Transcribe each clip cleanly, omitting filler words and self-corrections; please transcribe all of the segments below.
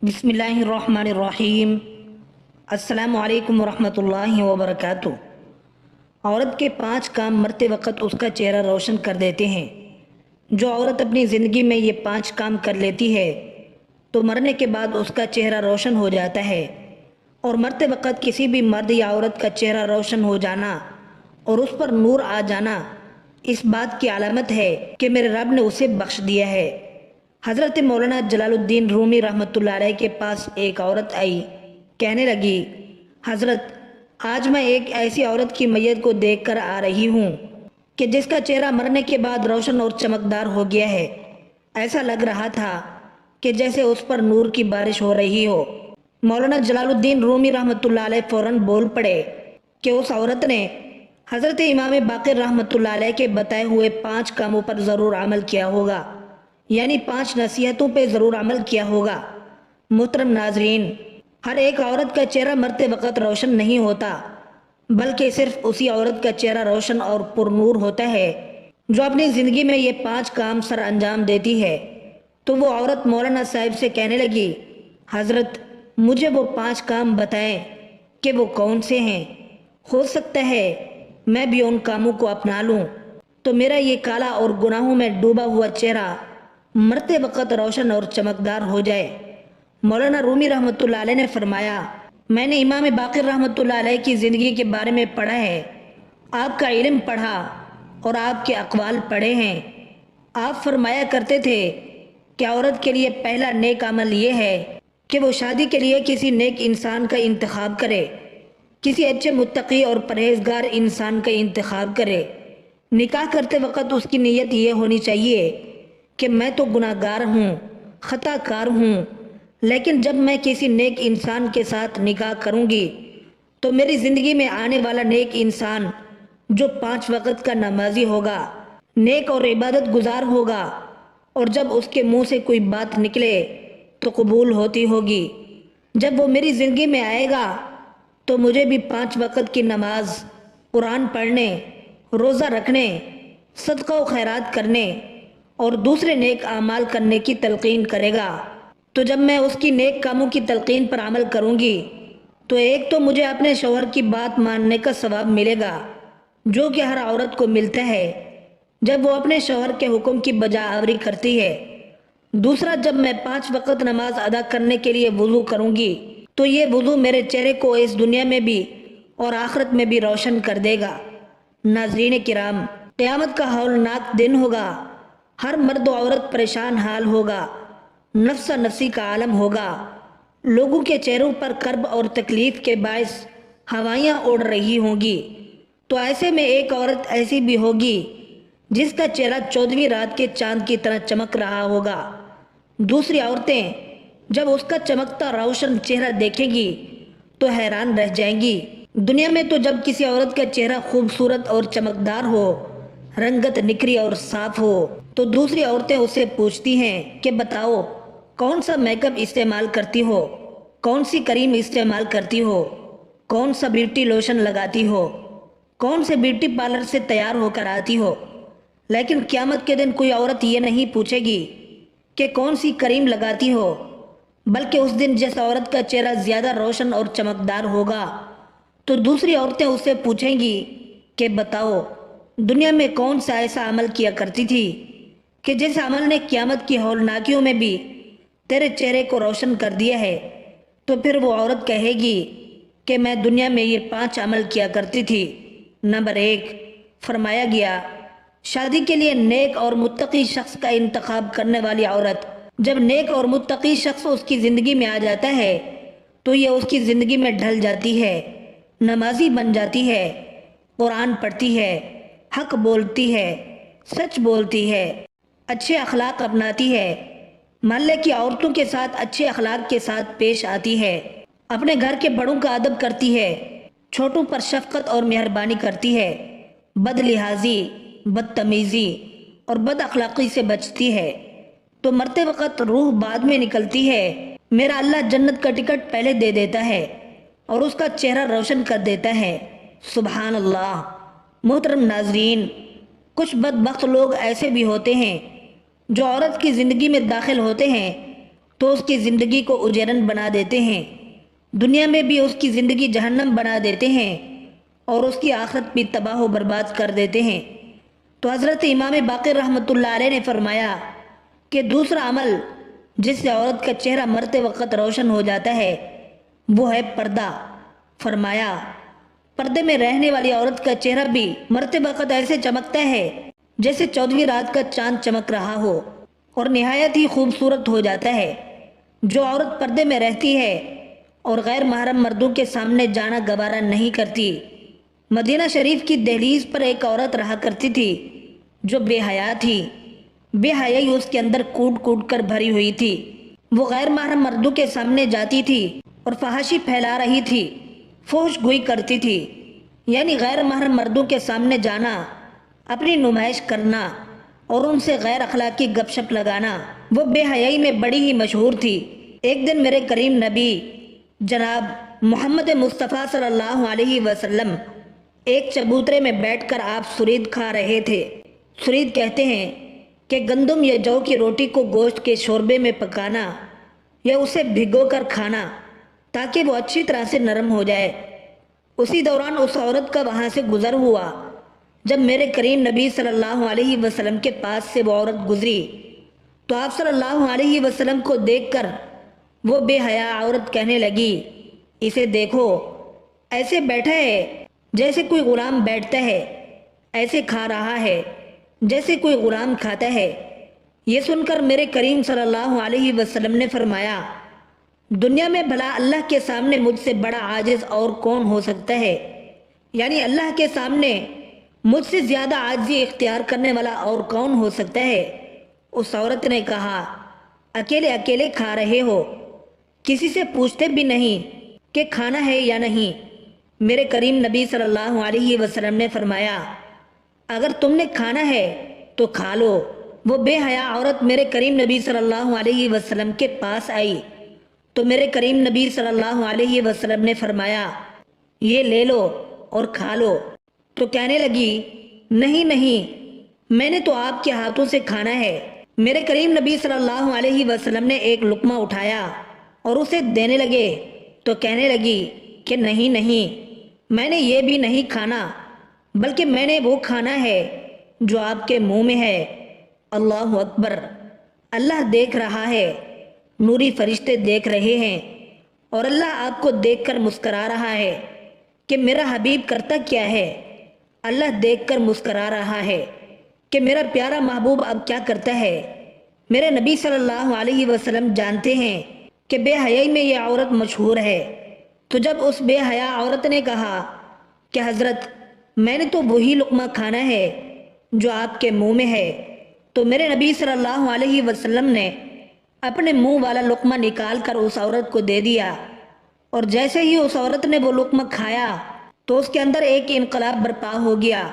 بسم اللہ الرحمن الرحیم۔ السلام علیکم ورحمۃ اللہ وبرکاتہ۔ عورت کے 5 کام مرتے وقت اس کا چہرہ روشن کر دیتے ہیں۔ جو عورت اپنی زندگی میں یہ 5 کام کر لیتی ہے تو مرنے کے بعد اس کا چہرہ روشن ہو جاتا ہے، اور مرتے وقت کسی بھی مرد یا عورت کا چہرہ روشن ہو جانا اور اس پر نور آ جانا اس بات کی علامت ہے کہ میرے رب نے اسے بخش دیا ہے۔ حضرت مولانا جلال الدین رومی رحمۃ اللہ علیہ کے پاس ایک عورت آئی، کہنے لگی، حضرت آج میں ایک ایسی عورت کی میت کو دیکھ کر آ رہی ہوں کہ جس کا چہرہ مرنے کے بعد روشن اور چمکدار ہو گیا ہے۔ ایسا لگ رہا تھا کہ جیسے اس پر نور کی بارش ہو رہی ہو۔ مولانا جلال الدین رومی رحمۃ اللہ علیہ فوراً بول پڑے کہ اس عورت نے حضرت امام باقر رحمۃ اللہ علیہ کے بتائے ہوئے 5 کاموں پر ضرور عمل کیا ہوگا، یعنی 5 نصیحتوں پہ ضرور عمل کیا ہوگا۔ محترم ناظرین، ہر ایک عورت کا چہرہ مرتے وقت روشن نہیں ہوتا، بلکہ صرف اسی عورت کا چہرہ روشن اور پر نور ہوتا ہے جو اپنی زندگی میں یہ 5 کام سر انجام دیتی ہے۔ تو وہ عورت مولانا صاحب سے کہنے لگی، حضرت مجھے وہ 5 کام بتائیں کہ وہ کون سے ہیں، ہو سکتا ہے میں بھی ان کاموں کو اپنا لوں تو میرا یہ کالا اور گناہوں میں ڈوبا ہوا چہرہ مرتے وقت روشن اور چمکدار ہو جائے۔ مولانا رومی رحمۃ اللہ علیہ نے فرمایا، میں نے امام باقر رحمۃ اللہ علیہ کی زندگی کے بارے میں پڑھا ہے، آپ کا علم پڑھا اور آپ کے اقوال پڑھے ہیں۔ آپ فرمایا کرتے تھے کہ عورت کے لیے پہلا نیک عمل یہ ہے کہ وہ شادی کے لیے کسی نیک انسان کا انتخاب کرے، کسی اچھے متقی اور پرہیزگار انسان کا انتخاب کرے۔ نکاح کرتے وقت اس کی نیت یہ ہونی چاہیے کہ میں تو گناہ گار ہوں، خطا کار ہوں، لیکن جب میں کسی نیک انسان کے ساتھ نکاح کروں گی تو میری زندگی میں آنے والا نیک انسان جو 5 وقت کا نمازی ہوگا، نیک اور عبادت گزار ہوگا، اور جب اس کے منہ سے کوئی بات نکلے تو قبول ہوتی ہوگی۔ جب وہ میری زندگی میں آئے گا تو مجھے بھی 5 وقت کی نماز، قرآن پڑھنے، روزہ رکھنے، صدقہ و خیرات کرنے اور دوسرے نیک اعمال کرنے کی تلقین کرے گا۔ تو جب میں اس کی نیک کاموں کی تلقین پر عمل کروں گی تو ایک تو مجھے اپنے شوہر کی بات ماننے کا ثواب ملے گا جو کہ ہر عورت کو ملتا ہے جب وہ اپنے شوہر کے حکم کی بجا آوری کرتی ہے۔ دوسرا، جب میں 5 وقت نماز ادا کرنے کے لیے وضو کروں گی تو یہ وضو میرے چہرے کو اس دنیا میں بھی اور آخرت میں بھی روشن کر دے گا۔ ناظرین کرام، قیامت کا ہولناک دن ہوگا، ہر مرد و عورت پریشان حال ہوگا، نفسا نفسی کا عالم ہوگا، لوگوں کے چہروں پر کرب اور تکلیف کے باعث ہوائیاں اڑ رہی ہوں گی۔ تو ایسے میں ایک عورت ایسی بھی ہوگی جس کا چہرہ 14ویں رات کے چاند کی طرح چمک رہا ہوگا۔ دوسری عورتیں جب اس کا چمکتا روشن چہرہ دیکھیں گی تو حیران رہ جائیں گی۔ دنیا میں تو جب کسی عورت کا چہرہ خوبصورت اور چمکدار ہو، رنگت نکری اور صاف ہو، تو دوسری عورتیں اسے پوچھتی ہیں کہ بتاؤ کون سا میک اپ استعمال کرتی ہو، کون سی کریم استعمال کرتی ہو، کون سا بیوٹی لوشن لگاتی ہو، کون سے بیوٹی پارلر سے تیار ہو کر آتی ہو۔ لیکن قیامت کے دن کوئی عورت یہ نہیں پوچھے گی کہ کون سی کریم لگاتی ہو، بلکہ اس دن جس عورت کا چہرہ زیادہ روشن اور چمکدار ہوگا تو دوسری عورتیں اس سے پوچھیں گی کہ بتاؤ دنیا میں کون سا ایسا عمل کیا کرتی تھی کہ جس عمل نے قیامت کی ہولناکیوں میں بھی تیرے چہرے کو روشن کر دیا ہے۔ تو پھر وہ عورت کہے گی کہ میں دنیا میں یہ 5 عمل کیا کرتی تھی۔ نمبر 1، فرمایا گیا شادی کے لیے نیک اور متقی شخص کا انتخاب کرنے والی عورت، جب نیک اور متقی شخص اس کی زندگی میں آ جاتا ہے تو یہ اس کی زندگی میں ڈھل جاتی ہے، نمازی بن جاتی ہے، قرآن پڑھتی ہے، حق بولتی ہے، سچ بولتی ہے، اچھے اخلاق اپناتی ہے، محلے کی عورتوں کے ساتھ اچھے اخلاق کے ساتھ پیش آتی ہے، اپنے گھر کے بڑوں کا ادب کرتی ہے، چھوٹوں پر شفقت اور مہربانی کرتی ہے، بد لحاظی، بدتمیزی اور بد اخلاقی سے بچتی ہے۔ تو مرتے وقت روح بعد میں نکلتی ہے، میرا اللہ جنت کا ٹکٹ پہلے دے دیتا ہے اور اس کا چہرہ روشن کر دیتا ہے۔ سبحان اللہ۔ محترم ناظرین، کچھ بدبخت لوگ ایسے بھی ہوتے ہیں جو عورت کی زندگی میں داخل ہوتے ہیں تو اس کی زندگی کو اجیرن بنا دیتے ہیں، دنیا میں بھی اس کی زندگی جہنم بنا دیتے ہیں اور اس کی آخرت بھی تباہ و برباد کر دیتے ہیں۔ تو حضرت امام باقر رحمۃ اللہ علیہ نے فرمایا کہ دوسرا عمل جس سے عورت کا چہرہ مرتے وقت روشن ہو جاتا ہے وہ ہے پردہ۔ فرمایا پردے میں رہنے والی عورت کا چہرہ بھی مرتے وقت ایسے چمکتا ہے جیسے 14ویں رات کا چاند چمک رہا ہو اور نہایت ہی خوبصورت ہو جاتا ہے۔ جو عورت پردے میں رہتی ہے اور غیر محرم مردوں کے سامنے جانا گوارا نہیں کرتی۔ مدینہ شریف کی دہلیز پر ایک عورت رہا کرتی تھی جو بے حیا تھی، بے حیائی اس کے اندر کوٹ کوٹ کر بھری ہوئی تھی۔ وہ غیر محرم مردوں کے سامنے جاتی تھی اور فحاشی پھیلا رہی تھی، فحش گوئی کرتی تھی، یعنی غیر محرم مردوں کے سامنے جانا، اپنی نمائش کرنا اور ان سے غیر اخلاقی گپ شپ لگانا۔ وہ بے حیائی میں بڑی ہی مشہور تھی۔ ایک دن میرے کریم نبی جناب محمد مصطفیٰ صلی اللہ علیہ وسلم ایک چبوترے میں بیٹھ کر آپ سرید کھا رہے تھے۔ سرید کہتے ہیں کہ گندم یا جو کی روٹی کو گوشت کے شوربے میں پکانا یا اسے بھگو کر کھانا تاکہ وہ اچھی طرح سے نرم ہو جائے۔ اسی دوران اس عورت کا وہاں سے گزر ہوا۔ جب میرے کریم نبی صلی اللہ علیہ وسلم کے پاس سے وہ عورت گزری تو آپ صلی اللہ علیہ وسلم کو دیکھ کر وہ بے حیا عورت کہنے لگی، اسے دیکھو، ایسے بیٹھا ہے جیسے کوئی غلام بیٹھتا ہے، ایسے کھا رہا ہے جیسے کوئی غلام کھاتا ہے۔ یہ سن کر میرے کریم صلی اللہ علیہ وسلم نے فرمایا، دنیا میں بھلا اللہ کے سامنے مجھ سے بڑا عاجز اور کون ہو سکتا ہے؟ یعنی اللہ کے سامنے مجھ سے زیادہ عاجزی اختیار کرنے والا اور کون ہو سکتا ہے؟ اس عورت نے کہا، اکیلے اکیلے کھا رہے ہو، کسی سے پوچھتے بھی نہیں کہ کھانا ہے یا نہیں۔ میرے کریم نبی صلی اللہ علیہ وسلم نے فرمایا، اگر تم نے کھانا ہے تو کھا لو۔ وہ بے حیا عورت میرے کریم نبی صلی اللہ علیہ وسلم کے پاس آئی تو میرے کریم نبی صلی اللہ علیہ وسلم نے فرمایا، یہ لے لو اور کھا لو۔ تو کہنے لگی، نہیں نہیں، میں نے تو آپ کے ہاتھوں سے کھانا ہے۔ میرے کریم نبی صلی اللہ علیہ وسلم نے ایک لقمہ اٹھایا اور اسے دینے لگے تو کہنے لگی کہ نہیں نہیں، میں نے یہ بھی نہیں کھانا، بلکہ میں نے وہ کھانا ہے جو آپ کے منہ میں ہے۔ اللہ اکبر! اللہ دیکھ رہا ہے، نوری فرشتے دیکھ رہے ہیں اور اللہ آپ کو دیکھ کر مسکرا رہا ہے کہ میرا حبیب کرتا کیا ہے۔ اللہ دیکھ کر مسکرا رہا ہے کہ میرا پیارا محبوب اب کیا کرتا ہے۔ میرے نبی صلی اللہ علیہ وسلم جانتے ہیں کہ بے حیائی میں یہ عورت مشہور ہے۔ تو جب اس بے حیا عورت نے کہا کہ حضرت میں نے تو وہی لقمہ کھانا ہے جو آپ کے منہ میں ہے، تو میرے نبی صلی اللہ علیہ وسلم نے اپنے منہ والا لقمہ نکال کر اس عورت کو دے دیا، اور جیسے ہی اس عورت نے وہ لقمہ کھایا تو اس کے اندر ایک انقلاب برپا ہو گیا۔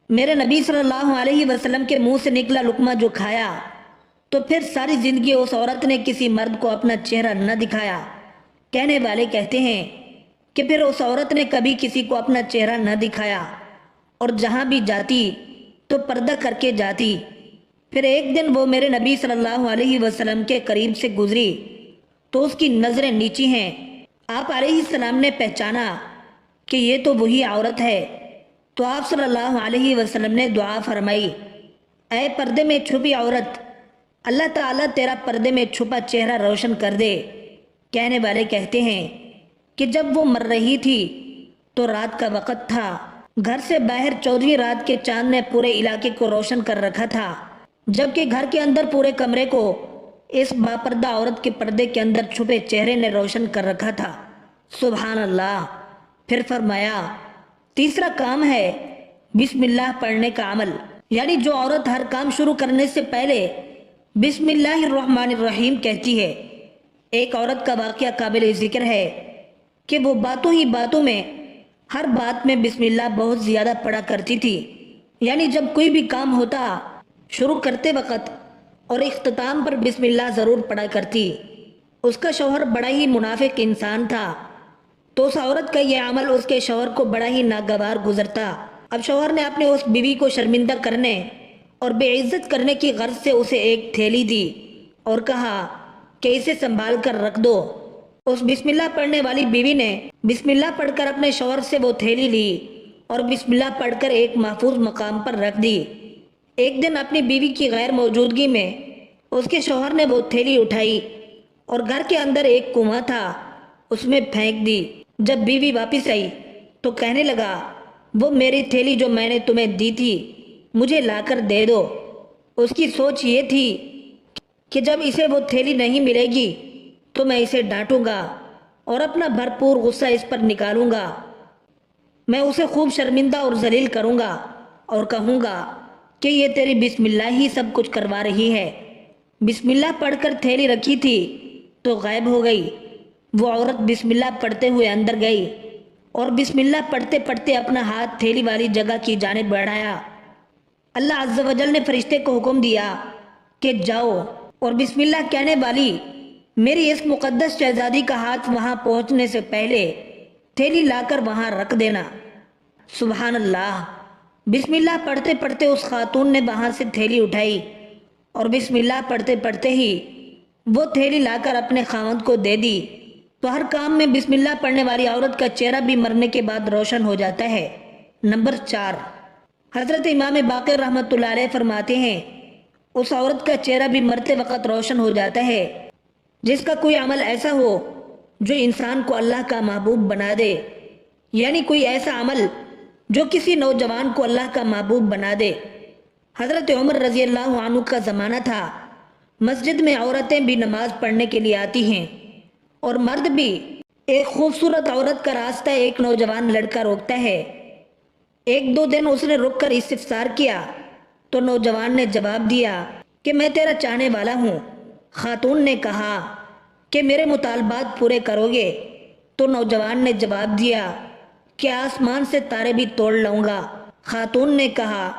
میرے نبی صلی اللہ علیہ وسلم کے منہ سے نکلا لقمہ جو کھایا تو پھر ساری زندگی اس عورت نے کسی مرد کو اپنا چہرہ نہ دکھایا۔ کہنے والے کہتے ہیں کہ پھر اس عورت نے کبھی کسی کو اپنا چہرہ نہ دکھایا اور جہاں بھی جاتی تو پردہ کر کے جاتی۔ پھر ایک دن وہ میرے نبی صلی اللہ علیہ وسلم کے قریب سے گزری تو اس کی نظریں نیچی ہیں۔ آپ علیہ السلام نے پہچانا کہ یہ تو وہی عورت ہے، تو آپ صلی اللہ علیہ وسلم نے دعا فرمائی، اے پردے میں چھپی عورت، اللہ تعالیٰ تیرا پردے میں چھپا چہرہ روشن کر دے۔ کہنے والے کہتے ہیں کہ جب وہ مر رہی تھی تو رات کا وقت تھا، گھر سے باہر 14ویں رات کے چاند نے پورے علاقے کو روشن کر رکھا تھا، جبکہ گھر کے اندر پورے کمرے کو اس باپردہ عورت کے پردے کے اندر چھپے چہرے نے روشن کر رکھا تھا۔ سبحان اللہ! پھر فرمایا، تیسرا کام ہے بسم اللہ پڑھنے کا عمل، یعنی جو عورت ہر کام شروع کرنے سے پہلے بسم اللہ الرحمن الرحیم کہتی ہے۔ ایک عورت کا واقعہ قابل ذکر ہے کہ وہ باتوں ہی باتوں میں ہر بات میں بسم اللہ بہت زیادہ پڑھا کرتی تھی، یعنی جب کوئی بھی کام ہوتا شروع کرتے وقت اور اختتام پر بسم اللہ ضرور پڑھا کرتی۔ اس کا شوہر بڑا ہی منافق انسان تھا، تو اس عورت کا یہ عمل اس کے شوہر کو بڑا ہی ناگوار گزرتا۔ اب شوہر نے اپنے اس بیوی کو شرمندہ کرنے اور بے عزت کرنے کی غرض سے اسے ایک تھیلی دی اور کہا، کہ اسے سنبھال کر رکھ دو۔ اس بسم اللہ پڑھنے والی بیوی نے بسم اللہ پڑھ کر اپنے شوہر سے وہ تھیلی لی اور بسم اللہ پڑھ کر ایک محفوظ مقام پر رکھ دی۔ ایک دن اپنی بیوی کی غیر موجودگی میں اس کے شوہر نے وہ تھیلی اٹھائی اور گھر کے اندر ایک کنواں تھا، اس میں پھینک دی۔ جب بیوی واپس آئی تو کہنے لگا، وہ میری تھیلی جو میں نے تمہیں دی تھی مجھے لا کر دے دو۔ اس کی سوچ یہ تھی کہ جب اسے وہ تھیلی نہیں ملے گی تو میں اسے ڈانٹوں گا اور اپنا بھرپور غصہ اس پر نکالوں گا۔ میں اسے خوب شرمندہ اور ذلیل کروں گا اور کہوں گا کہ یہ تیری بسم اللہ ہی سب کچھ کروا رہی ہے۔ بسم اللہ پڑھ کر تھیلی رکھی تھی تو غائب ہو گئی۔ وہ عورت بسم اللہ پڑھتے ہوئے اندر گئی اور بسم اللہ پڑھتے پڑھتے اپنا ہاتھ تھیلی والی جگہ کی جانب بڑھایا۔ اللہ عز و جل نے فرشتے کو حکم دیا کہ جاؤ اور بسم اللہ کہنے والی میری اس مقدس شہزادی کا ہاتھ وہاں پہنچنے سے پہلے تھیلی لا کر وہاں رکھ دینا۔ سبحان اللہ! بسم اللہ پڑھتے پڑھتے اس خاتون نے وہاں سے تھیلی اٹھائی اور بسم اللہ پڑھتے پڑھتے ہی وہ تھیلی لا کر اپنے خاوند کو دے دی۔ تو ہر کام میں بسم اللہ پڑھنے والی عورت کا چہرہ بھی مرنے کے بعد روشن ہو جاتا ہے۔ نمبر 4، حضرت امام باقر رحمۃ اللہ علیہ فرماتے ہیں، اس عورت کا چہرہ بھی مرتے وقت روشن ہو جاتا ہے جس کا کوئی عمل ایسا ہو جو انسان کو اللہ کا محبوب بنا دے، یعنی کوئی ایسا عمل جو کسی نوجوان کو اللہ کا محبوب بنا دے۔ حضرت عمر رضی اللہ عنہ کا زمانہ تھا، مسجد میں عورتیں بھی نماز پڑھنے کے لیے آتی ہیں اور مرد بھی۔ ایک خوبصورت عورت کا راستہ ایک نوجوان لڑکا روکتا ہے۔ ایک دو دن اس نے رک کر استفسار کیا تو نوجوان نے جواب دیا کہ میں تیرا چاہنے والا ہوں۔ خاتون نے کہا کہ میرے مطالبات پورے کرو گے؟ تو نوجوان نے جواب دیا کہ آسمان سے تارے بھی توڑ لوں گا۔ خاتون نے کہا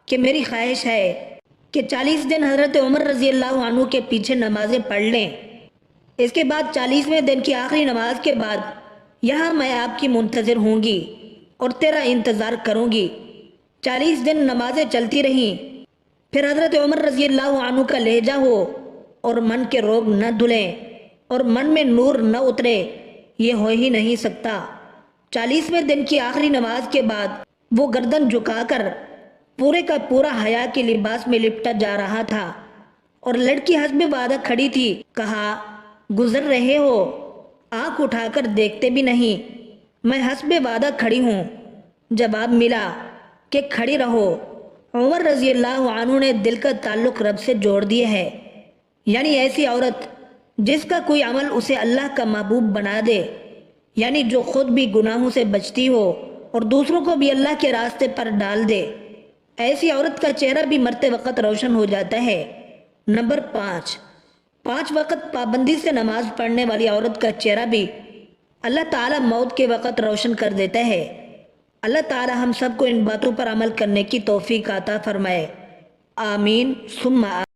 کہ میری خواہش ہے کہ 40 دن حضرت عمر رضی اللہ عنہ کے پیچھے نمازیں پڑھ لیں، اس کے بعد 40ویں دن کی آخری نماز کے بعد یہاں میں آپ کی منتظر ہوں گی اور تیرا انتظار کروں گی۔ 40 دن نمازیں چلتی رہیں، پھر حضرت عمر رضی اللہ عنہ کا لہجہ ہو اور من کے روگ نہ دھلیں اور من میں نور نہ اترے، یہ ہو ہی نہیں سکتا۔ 40ویں دن کی آخری نماز کے بعد وہ گردن جھکا کر پورے کا پورا حیا کے لباس میں لپٹا جا رہا تھا اور لڑکی حسب وعدہ کھڑی تھی۔ کہا، گزر رہے ہو؟ آنکھ اٹھا کر دیکھتے بھی نہیں۔ میں حسب وعدہ کھڑی ہوں۔ جواب ملا کہ کھڑی رہو۔ عمر رضی اللہ عنہ نے دل کا تعلق رب سے جوڑ دیا ہے، یعنی ایسی عورت جس کا کوئی عمل اسے اللہ کا محبوب بنا دے، یعنی جو خود بھی گناہوں سے بچتی ہو اور دوسروں کو بھی اللہ کے راستے پر ڈال دے۔ ایسی عورت کا چہرہ بھی مرتے وقت روشن ہو جاتا ہے۔ نمبر 5، 5 وقت پابندی سے نماز پڑھنے والی عورت کا چہرہ بھی اللہ تعالیٰ موت کے وقت روشن کر دیتا ہے۔ اللہ تعالیٰ ہم سب کو ان باتوں پر عمل کرنے کی توفیق عطا فرمائے۔ آمین ثم آمین۔